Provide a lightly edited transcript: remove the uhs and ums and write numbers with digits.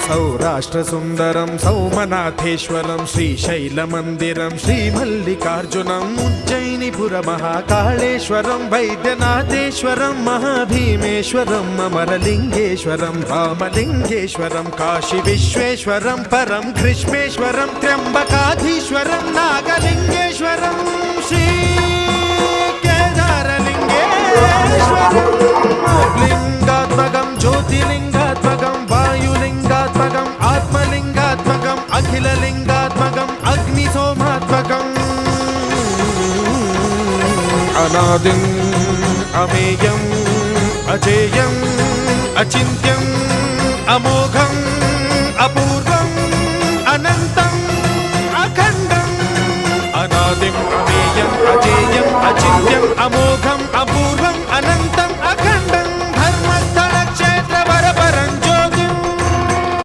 సౌరాష్ట్రసుందరం సౌమనాథేశ్వరం శ్రీశైలమందిరం శ్రీమల్లికార్జునం ఉజ్జయినిపురమహాకాళేశ్వరం వైద్యనాథేశ్వరం మహాభీమేశ్వరం అమరలింగేశ్వరం రామలింగేశ్వరం కాశీ విశ్వేశ్వరం పరం కృష్ణేశ్వరం త్ర్యంబకాధీశ్వరం నాగలింగేశ్వరం శ్రీ కేదారలింగేశ్వరం లింగాత్మకం జ్యోతిలింగాత్మకం వాయులింగాత్మకం ఆత్మలింగాత్మకం అఖిలలింగాత్మకం అగ్నిసోమాత్మకం అనాదిం అమేయం అజేయం అచింత్యం అమోఘం అపూర్వం అనంతం అఖండం అనాదిం అమేయం అజేయం అచింత్యం అమోఘం